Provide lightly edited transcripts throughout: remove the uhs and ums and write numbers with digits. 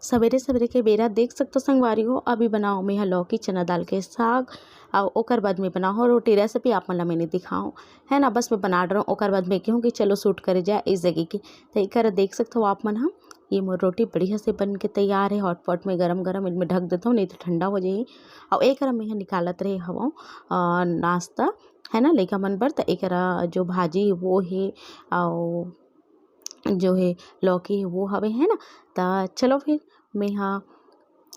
सवेरे सवेरे के बेरा देख सकते हो संगवारी हो। अभी बनाओ में लौकी चना दाल के साग और ओकर बाद में बनाओ रोटी। रेसिपी आप मन ला मैंने दिखाऊँ है ना, बस मैं बना रहा हूँ। ओकर बाद में कहूँ कि चलो शूट करे जाए इस जगह की। तो एक देख सकते हो आप मन हम, ये मोर रोटी बढ़िया से बन के तैयार है। हॉटपॉट में गरम गरम इनमें ढक देता हूँ, नहीं तो ठंडा हो जाए। और एक में निकालत रहे हवा नाश्ता है ना लइका मन बर। तो एक जो भाजी वो है और जो है लौकी है वो हवे है ना। तो चलो फिर मैं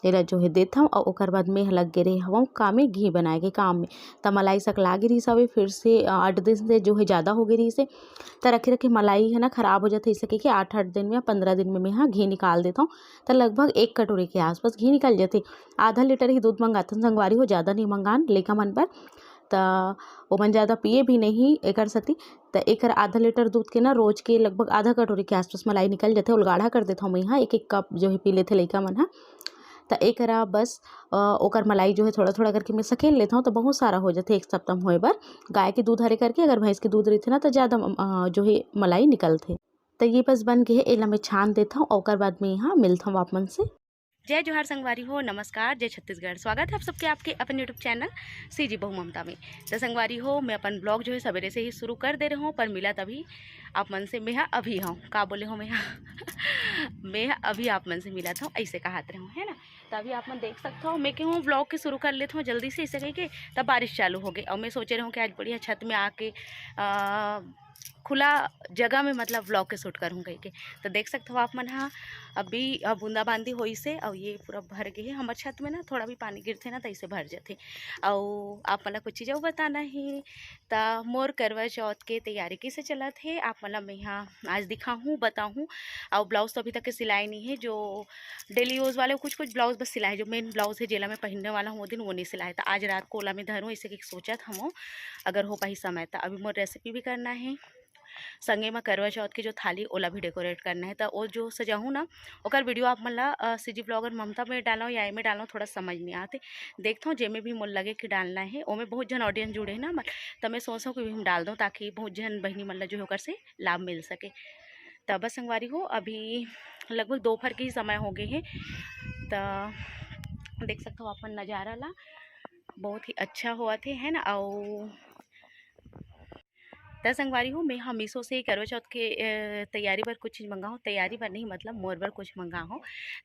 एला जो है देता हूँ। और ओकर बाद में लग गे रहे हवा काम में घी बनाए के काम में। तो मलाई सकला गी रही हवे फिर से 8 दिन से जो है ज़्यादा हो गई रही से। तो रखे रखे मलाई है ना ख़राब हो जाते, इसे कि 8 दिन में या 15 दिन में मैं घी निकाल देता हूँ। तो लगभग 1 कटोरी के आसपास घी निकल जाते। आधा लीटर ही दूध मंगाते संगवारी हो, ज़्यादा नहीं मंगान लइका मन पर। तो वो मन ज़्यादा पिए भी नहीं एक सती। तो एक आधा लीटर दूध के ना रोज के लगभग आधा कटोरी के आसपास मलाई निकल जाते। उलगाढ़ा कर देता हूँ मैं यहाँ 1-1 कप जो है पी लेते लइका मन। हाँ तो एक बस ओकर मलाई जो है थोड़ा थोड़ा करके मैं सकेल लेता हूँ। तो बहुत सारा हो जाते 1 सप्ताह होए बर। गाय के दूध हरे करके अगर भैंस के दूध रहते ना तो ज़्यादा जो है मलाई निकलते। तो ये बस बन गए एला मैं छान देता हूँ। ओकर बाद में यहाँ मिलता हूँ आप मन से। जय जोहार संगवारी हो, नमस्कार, जय छत्तीसगढ़। स्वागत है आप सबके आपके अपन यूट्यूब चैनल सीजी बहू ममता में। तो संगवारी हो मैं अपन ब्लॉग जो है सवेरे से ही शुरू कर दे रहा हूँ, पर मिला तभी आप मन से मैं अभी हूँ का बोले हो मैं मैं अभी आप मन से मिला था ऐसे कहात रहे हूँ है ना। तभी आप मन देख सकते हो मैं क्यों ब्लॉग के शुरू कर लेता हूँ जल्दी से ऐसे कह के। तब बारिश चालू हो गई और मैं सोचे रहा हूँ कि आज बढ़िया छत में आके खुला जगह में मतलब व्लॉग के शूट करूँ कहीं के। तो देख सकते हो आप मन हाँ अभी बूंदाबांदी होई से और ये पूरा भर गई है हमारे छत में ना। थोड़ा भी पानी गिरते ना तो इसे भर जाते। और आप मतलब कुछ चीज़ बताना है तो मोर करवा चौथ के तैयारी कैसे चला थे आप मतलब मैं यहाँ आज दिखाऊँ बताऊँ। और ब्लाउज़ तो अभी तक के सिलाई नहीं है, जो डेली यूज़ वाले कुछ कुछ ब्लाउज़ बस सिलाई, जो मेन ब्लाउज़ है जेला में पहनने वाला हूँ वो दिन वो नहीं सिलाया था। आज रात को ओला में धरूँ इसे कि सोचा था हम अगर हो पाई समय तो। अभी मोर रेसिपी भी करना है, संगे में करवा चौथ की जो थाली ओला भी डेकोरेट करना है। तो वो जो सजाऊँ ना ओकर वीडियो आप मतलब सीजी ब्लॉगर ममता में डालो या में डालो थोड़ा समझ नहीं आते। देखता हूँ जेमें भी मोल लगे कि डालना है ओमें बहुत जन ऑडियंस जुड़े हैं ना। तो मैं सोच कि हम डाल दूँ ताकि बहुत जन बहनी मतलब जो होकर से लाभ मिल सके। तब बस संगवारी हो अभी लगभग दोपहर के ही समय हो गए हैं। तो देख सकते हो अपन नज़ारा ला बहुत ही अच्छा हुआ थे है ना। और संगवारी हूँ मैं मीशो से करवा चौथ के तैयारी पर कुछ चीज़ मंगा हूँ। तैयारी पर नहीं मतलब मोर पर कुछ मंगा हूँ।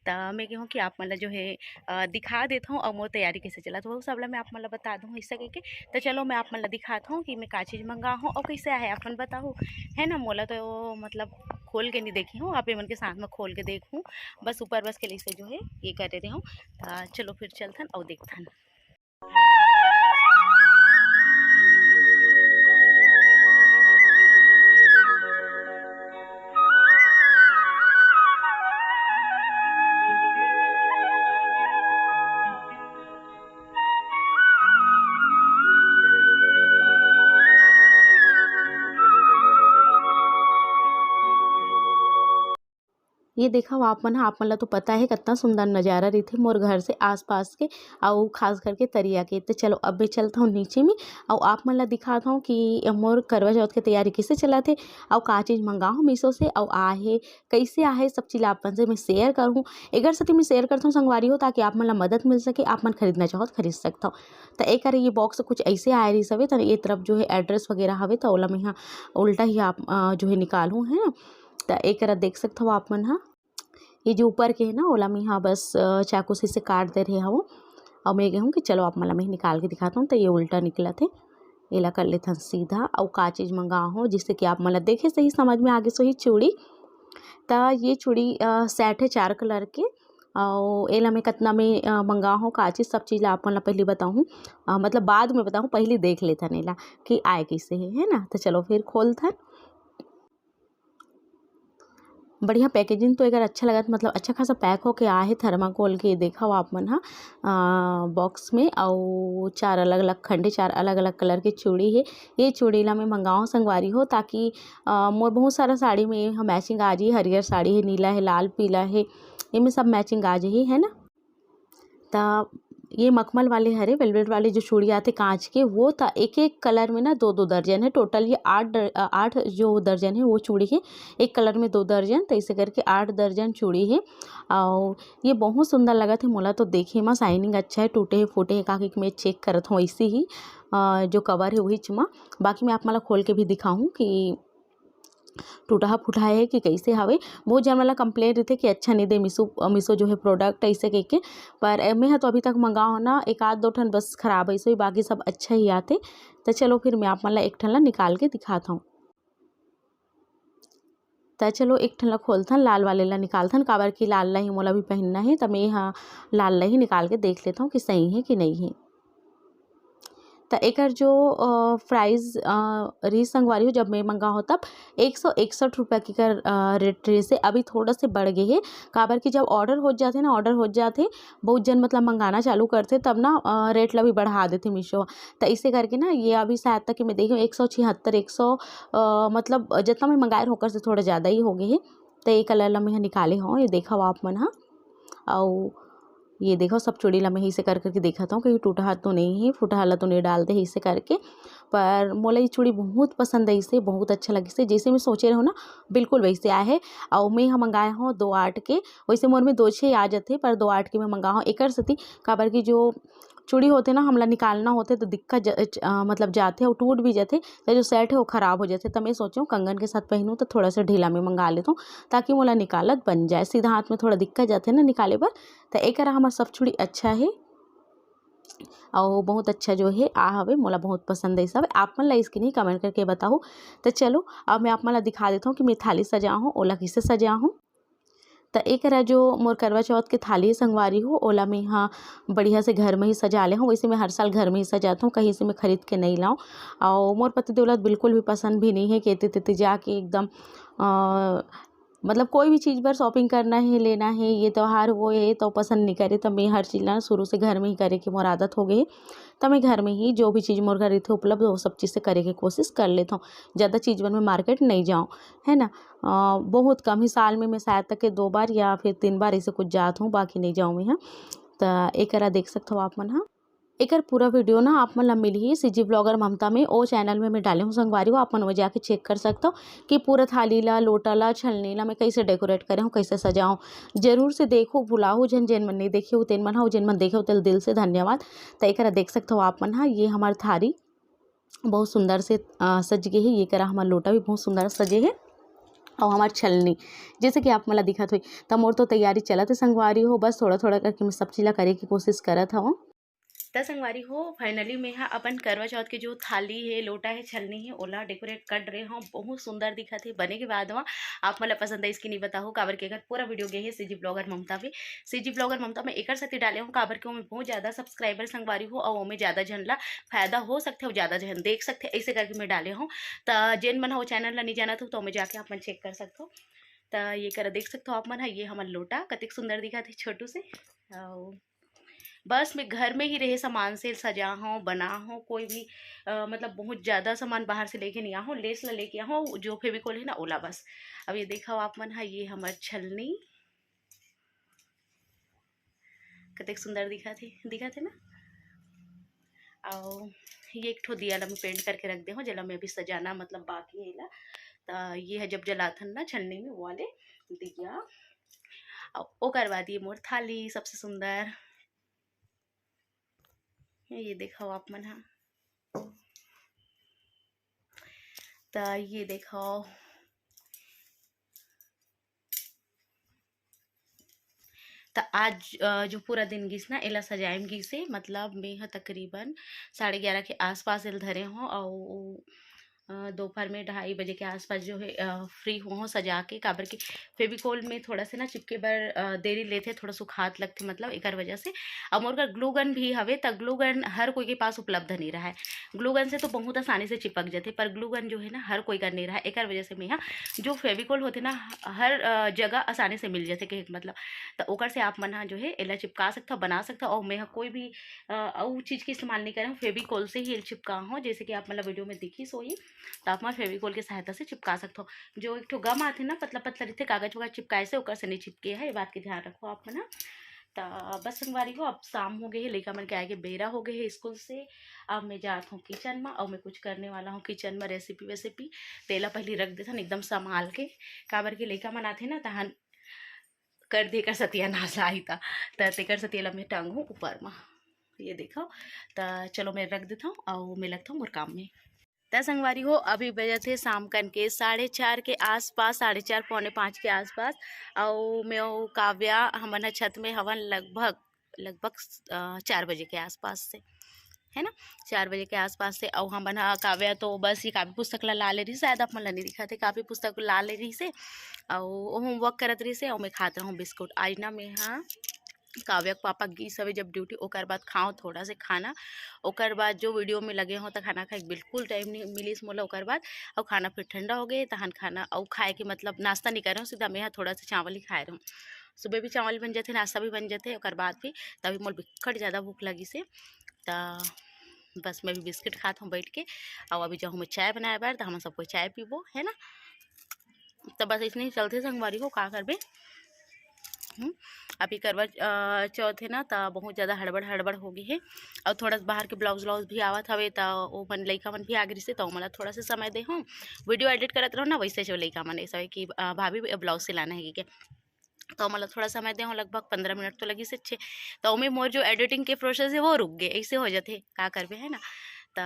तो मैं कहूँ कि आप मतलब जो है दिखा देता हूँ और मोर तैयारी कैसे चला तो वो सब मैं आप मतलब बता दूँ इससे कह के। तो चलो मैं आप मतलब दिखाता हूँ कि मैं क्या चीज़ मंगा हूँ और कैसे है आप मन बताओ है ना। मोला तो मतलब खोल के नहीं देखी हूँ, आप मन के साथ में खोल के देखूँ बस ऊपर बस के लिए से जो है ये कर रहे हूँ। चलो फिर चलथन और देखथन। ये देखा आप मन ला तो पता है कितना सुंदर नज़ारा रही थे मोर घर से आसपास के और खास करके तरिया के। तो चलो अब मैं चलता हूँ नीचे में और आप मन ला दिखाता हूँ कि मोर करवा चौथ की तैयारी कैसे चला थे और का चीज़ मंगाऊँ मीशो से और आहे कैसे आहे सब चीज़ आप मन से मैं शेयर करूँ। एगर साथ मैं शेयर करता हूँ संगवारी हो ताकि आप मन ला मदद मिल सके, आप मन खरीदना चाहो तो खरीद सकता हो। तो एक ये बॉक्स कुछ ऐसे आए रही सवे। तो ये तरफ जो है एड्रेस वगैरह हवे तो ओला मैं यहाँ उल्टा ही आप जो है निकालूँ है ना। तो एक देख सकते हो आप मन हाँ ये जो ऊपर के है ना ओला में यहाँ बस चाकू से काट दे रहे हूँ। और मैं कहूँ कि चलो आप मला में निकाल के दिखाता हूँ। तो ये उल्टा निकला थे एला कर लेते हैं सीधा। और का चीज़ मंगा हूँ जिससे कि आप मतलब देखे सही समझ में आगे सो ही चूड़ी। तो ये चूड़ी सेट है 4 कलर के और एला में कितना में मंगा हूँ का चीज़ सब चीज़ आप मतलब पहले बताऊँ मतलब बाद में बताऊँ, पहले देख लेता नेला कि आए कैसे है ना। तो चलो फिर खोलता बढ़िया पैकेजिंग तो अगर अच्छा लगा तो मतलब अच्छा खासा पैक होके आया है थर्माकोल के। देखा हो आप मन हाँ बॉक्स में और 4 अलग अलग खंडे 4 अलग अलग कलर के चूड़ी है। ये चूड़ी ला मैं मंगाऊँ संगवारी हो ताकि मोर बहुत सारा साड़ी में मैचिंग आ जाए। हरियर साड़ी है, नीला है, लाल पीला है, ये में सब मैचिंग आ जाए है ना। तो ये मखमल वाले हरे वेलवेट वाले जो चूड़ी आते कांच के, वो था एक एक कलर में ना 2-2 दर्जन है। टोटल ये 8 जो दर्जन है वो चूड़ी है, एक कलर में 2 दर्जन, तो ऐसे करके 8 दर्जन चूड़ी है। और ये बहुत सुंदर लगा थे मोला, तो देखे मा शाइनिंग अच्छा है, टूटे है फूटे है काकि मैं चेक करत हूँ ऐसे ही जो कवर है वही चमा। बाकी मैं आप मला खोल के भी दिखाऊँ कि टूटा फूटा है कि कैसे हवे। बहुत जन वाला कंप्लेन रही कि अच्छा नहीं दे मीशो जो है प्रोडक्ट ऐसे कह के, पर मैं तो अभी तक मंगाओ ना एक आध 2 ठन बस खराब ऐसे ही, बाकी सब अच्छा ही आते। तो चलो फिर मैं आप मला एक ठन ला निकाल के दिखाता हूँ। तो चलो एक ठन ला खोलथन, लाल वाले ला निकालथन, काबर की लाल ला ही मोला भी पहनना है, तो मैं यहाँ लाल ला ही निकाल के देख लेता हूँ कि सही है कि नहीं है। तो एकर जो प्राइस रही संगवारी हो जब मैं मंगा हो तब 161 रुपये की कर रेट रही से, अभी थोड़ा से बढ़ गई है। काबर की जब ऑर्डर हो जाते ना, ऑर्डर हो जाते बहुत जन मतलब मंगाना चालू करते तब ना रेट ला भी बढ़ा देते मीशो। तो इसे करके ना ये अभी शायद तक कि मैं देखी 176 100 मतलब जितना मैं मंगाए होकर से थोड़ा ज़्यादा ही हो गए है। तो ये कलर ला मैं निकाले हूँ, ये देखा हो आप मन। हाँ, और ये देखो सब चूड़ी ला मैं इसे कर करके देखा था कहीं टूटा हाथ तो नहीं है, फूटा हाल तो नहीं डालते है इसे करके। पर मोला ये चूड़ी बहुत पसंद है, इसे बहुत अच्छा लगे से, जैसे मैं सोचे रहो ना बिल्कुल वैसे आए है। और मैं यहाँ मंगाया हूँ 2-8 के, वैसे मोर में 2-6 आ जाते पर 2-8 के मैं मंगा हूँ एकर सती। काबर की जो चूड़ी होते ना हमला निकालना होते तो दिक्कत मतलब जाते और टूट भी जाते, तो जो सेट है वो ख़राब हो जाते। तो मैं सोचूँ कंगन के साथ पहनूँ तो थोड़ा सा ढीला में मंगा लेता हूँ ताकि मोला निकालत बन जाए, सीधा हाथ में थोड़ा दिक्कत जाते ना निकाले पर। तो एक हमारा सब चूड़ी अच्छा है और बहुत अच्छा जो है आ हवे, मोला बहुत पसंद है सब। आप मन ला इसकी नहीं कमेंट करके बताओ। तो चलो अब मैं आप मन ला दिखा देता हूँ कि मैं थाली सजा हूँ, ओला किसे सजा हूँ। तो एक जो मोर करवा चौथ के थाली संगवारी हो ओला मैं यहाँ बढ़िया से घर में ही सजा ले हूँ। वैसे मैं हर साल घर में ही सजाता हूँ, कहीं से मैं खरीद के नहीं लाऊँ। और मोर पति देवला बिल्कुल भी पसंद भी नहीं है कहते तेते जाके एकदम मतलब कोई भी चीज़ पर शॉपिंग करना है लेना है ये त्यौहार वो है तो पसंद नहीं करे। तो मैं हर चीज़ ना शुरू से घर में ही करे की मोर आदत हो गई। तो मैं घर में ही जो भी चीज़ मोर घर थे उपलब्ध वो सब चीज़ से करे की कोशिश कर लेता हूँ। ज़्यादा चीज़ में मार्केट नहीं जाऊँ, है ना। बहुत कम ही साल में मैं शायद तक के 2 बार या फिर 3 बार ऐसे कुछ जात हूँ, बाकी नहीं जाऊँ मैं। हाँ, तो एक देख सकते हो आप मन। हाँ, एकर पूरा वीडियो ना आप मन ला मिली सीजी ब्लॉगर ममता में ओ चैनल में मैं डाले हूँ संगवारी हो, आप मन वो जाके चेक कर सकते हो कि पूरा थाली ला लोटा ला छलनी ला मैं कैसे डेकोरेट करे हूँ, कैसे सजाऊँ। जरूर से देखो, भुलाओ जन जिन मन नहीं देखे हो तेन मन हो, जिन मन देखे हो तेल दिल से धन्यवाद। तो एक देख सकते हो आप मन। हाँ, ये हमारी थाली बहुत सुंदर से सज गई है। ये करा हमारा लोटा भी बहुत सुंदर सजे है और हमारी छलनी जैसे कि आप मला दिखत हुई। तब मोर तो तैयारी चलत है संगवारी हो, बस थोड़ा थोड़ा करके मैं सब चीज़ ला करे की कोशिश करत हूँ। त संगवारी हो फाइनली में यहाँ अपन करवा चौथ के जो थाली है लोटा है छलनी है ओला डेकोरेट कर रहे हो, बहुत सुंदर दिखा थे बने के बाद वहाँ आप मतलब पसंद है इसकी नहीं बताओ। काबर के अगर पूरा वीडियो गए है सीजी ब्लॉगर ममता पे, सीजी ब्लॉगर ममता में एक साथी डाले हूँ काबर के में बहुत ज़्यादा सब्सक्राइबर संगवारी हो और में ज़्यादा जन ला फायदा हो सकते हो, ज़्यादा जन देख सकते ऐसे करके मैं डाले हूँ। तो जेन मन हो चैनल ला नहीं जाना था तो मैं जाके आप मन चेक कर सकते हो। तो ये कर देख सकते हो आप मन है, ये हमारा लोटा कतिक सुंदर दिखा थे छोटू से। बस मैं घर में ही रहे सामान से सजा हूँ बना हूँ, कोई भी मतलब बहुत ज़्यादा सामान बाहर से लेके नहीं आ हूँ। लेस ला लेके आ हूँ जो फेविकोल है ना ओला बस। अब ये देखा आप मन है, ये हमार छलनी कितने सुंदर दिखा थे ना। और ये एक ठो दिया ला मैं पेंट करके रख दे हूँ जला मैं अभी सजाना मतलब बाकी है ला। तो ये है जब जलाथन ना छलनी में वो वाले दिया और वो करवा दिए मोर थाली सबसे सुंदर। ये देखो आप मन। हाँ, तो ये देखो तो आज जो पूरा दिन गिस ना एला सजाइम गिसे मतलब मैं तकरीबन 11:30 के आसपास एल धरे हूँ और दोपहर में 2:30 बजे के आसपास जो है फ्री हुआ सजा के। काबर के फेविकोल में थोड़ा से ना चिपके बर देरी लेते थोड़ा सुखात लगते मतलब एक वजह से। और मोर ग्लू गन भी हवे तो ग्लू गन हर कोई के पास उपलब्ध नहीं रहा है। ग्लू गन से तो बहुत आसानी से चिपक जाते पर ग्लू गन जो है ना हर कोई का नहीं रहा है, एक वजह से मैं यहाँ जो फेविकोल होते ना हर जगह आसानी से मिल जाते के मतलब। तो ओकर से आप मन जो है एला चिपका सकता बना सकता। और मैं कोई भी और चीज़ की इस्तेमाल नहीं करें, फेविकोल से ही चिपका हूँ जैसे कि आप मतलब वीडियो में दिखी सोई। तो आप मैं फेविकोल की सहायता से चिपका सकते हो। जो एक ठो गम आते ना पतला पतला रहते कागज वगैरह चिपकाए से ओकर से नहीं चिपके है, ये बात के ध्यान रखो आप ना। तो बस संगवारी हो अब शाम हो गई है, लइका मन के आए के बेरा हो गए है स्कूल से। अब मैं जात हूँ किचन में और मैं कुछ करने वाला हूँ किचन में रेसिपी तेला पहले रख देथन एकदम संभाल के, काबर के लइका मन आथे ना तहन कर देकर सत्यानाश आई था। तो तेकर सतिया मैं टांगू ऊपर में, ये देखो। तो चलो मैं रख देता हूँ और मैं लगता हूँ मोर काम में। तो संगवारी हो अभी बजे थे शाम कन के 4:30 के आसपास, 4:30 पौने 5 के आसपास। और मैं काव्या हमन छत में हवन लगभग 4 बजे के आसपास से, है ना, 4 बजे के आसपास से। और हमन काव्या तो बस ये काव्य पुस्तक ला ले रही, शायद आप मन ला नहीं दिखा थे, काव्य पुस्तक ला ले रही से और होमवर्क करत रही से। और मैं खात रहूँ बिस्कुट। आज ना मैं हाँ काव्या के पापा गई सवे जब ड्यूटी, ओकर बाद खाओ थोड़ा से खाना, ओकर बाद जो वीडियो में लगे हो तो खाना खाए बिल्कुल टाइम नहीं मिलीस मोला। ओकर बाद और खाना फिर ठंडा हो गए तहन खाना और खाए के मतलब नाश्ता नहीं कर रहा हूँ, सीधा मैं थोड़ा सा चावल ही खाए रहा हूँ। सुबह भी चावल बन जाते, नाश्ता भी बन जाते, ओकर बाद भी तभी मोल बिक्कट ज़्यादा भूख लगी से। तो बस मैं भी बिस्किट खाता हूँ बैठ के। और अभी जाऊँ मैं चाय बनाए बार तो हम सबको चाय पीबो, है ना। तो बस इसने चलते संगवारी हो का करबे। अभी करवा चौथ है ना, तो बहुत ज़्यादा हड़बड़ हो गई है। और थोड़ा बाहर के ब्लाउज भी आवत हवे, तो वो मन लइका मन भी आ गई से, तो मोला थोड़ा सा समय दे हूँ वीडियो एडिट करत रहो ना, वैसे जो लइका मन ऐसा है कि भाभी ब्लाउज सिलाना है क्या, तो मतलब थोड़ा समय दे हूँ, लगभग 15 मिनट तो लगी से अच्छे। तो मैं मोर जो एडिटिंग के प्रोसेस है वो रुक गए, ऐसे हो जाते का करबे, है ना। तो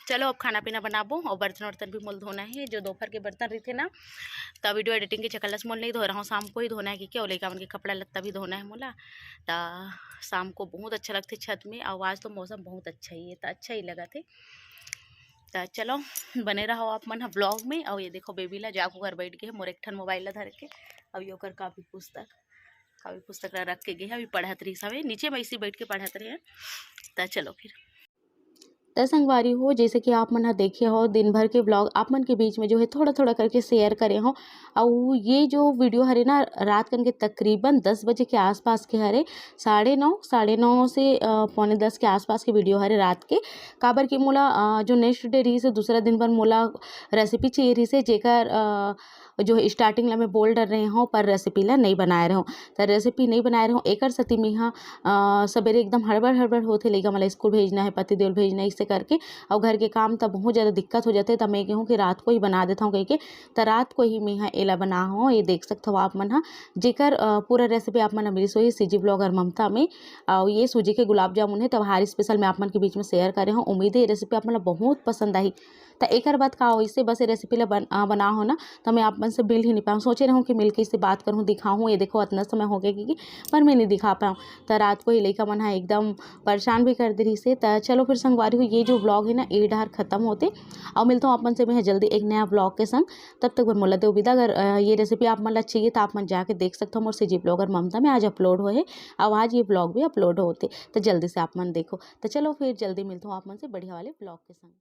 चलो अब खाना पीना बनाबो और बर्तन वर्तन भी मोल धोना है, जो दोपहर के बर्तन रहते ना। तो वीडियो एडिटिंग के चक्कर से मोल नहीं धो रहा हूँ, शाम को ही धोना है कि क्या लइका मन के कपड़ा लत्ता भी धोना है मोला। तो शाम को बहुत अच्छा लगते छत में, और आज तो मौसम बहुत अच्छा ही है, तो अच्छा ही लगा थे। तो चलो बने रहो आप मन ब्लॉग में। और ये देखो बेबी ला जाकू घर बैठ गए मोर एक ठन मोबाइल ला धर के, अब यो कर कापी पुस्तक ला रख के गए, अभी पढ़त रही सब नीचे में इसी बैठ के पढ़त रहे। तो चलो फिर तो संगवारी हो जैसे कि आप मन देखे हो दिन भर के ब्लॉग आप मन के बीच में जो है थोड़ा थोड़ा करके शेयर करे हो। और ये जो वीडियो हरे ना रात कन के तकरीबन 10 बजे के आसपास के हरे, 9:30 से 9:45 के आसपास के वीडियो हरे रात के। काबर की मोला जो नेक्स्ट डे रही से दूसरा दिन पर मोला रेसिपी चाहिए रही से, जेकर जो स्टार्टिंग ला मैं बोल डर रहे हूँ पर रेसिपी ला नहीं बनाए रहे हूँ। तो रेसिपी नहीं बनाए रहे हूँ एकर सती में हाँ सवेरे एकदम हड़बड़ होते, लइका मला स्कूल भेजना है, पति देव भेजना है, इससे करके और घर के काम तब बहुत ज़्यादा दिक्कत हो जाते। तब मैं कहूँ कि रात को ही बना देता हूँ कह के, तो रात को ही मैं हाँ एला बना हूँ। ये देख सकते हो आप मन हाँ, जेकर पूरा रेसिपी आप मन मिली सोई सीजी ब्लॉगर ममता में। और ये सूजी के गुलाब जामुन है, तब हार स्पेशल मैं आप मन के बीच में शेयर करे हूँ। उम्मीद है ये रेसिपी आप मन बहुत पसंद आई। तो एक बात का इससे बस ये रेसिपी ला बना हो ना, तो मैं आप मन से मिल ही नहीं पाऊँ, सोचे रहूँ कि मिल के इससे बात करूँ दिखाऊँ। ये देखो इतना समय हो गया कि पर मैं नहीं दिखा पाऊँ। तो रात को ही लइका मन हाँ एकदम परेशान भी कर दे रही से। तो चलो फिर संगवारी हो ये जो ब्लॉग है ना ये डहर खत्म होते और मिलता हूँ आप मन से मैं जल्दी एक नया ब्लॉग के संग। तब तक मोला दे विदा। अगर ये रेसिपी आप मन ला चाहिए तो आप मन जाके देख सकते हो मोर सीजी ब्लॉगर ममता में आज अपलोड हो है, और आज ये ब्लॉग भी अपलोड होते, तो जल्दी से आप मन देखो। तो चलो फिर जल्दी मिलता हूँ आप मन से बढ़िया वाले ब्लॉग के संग।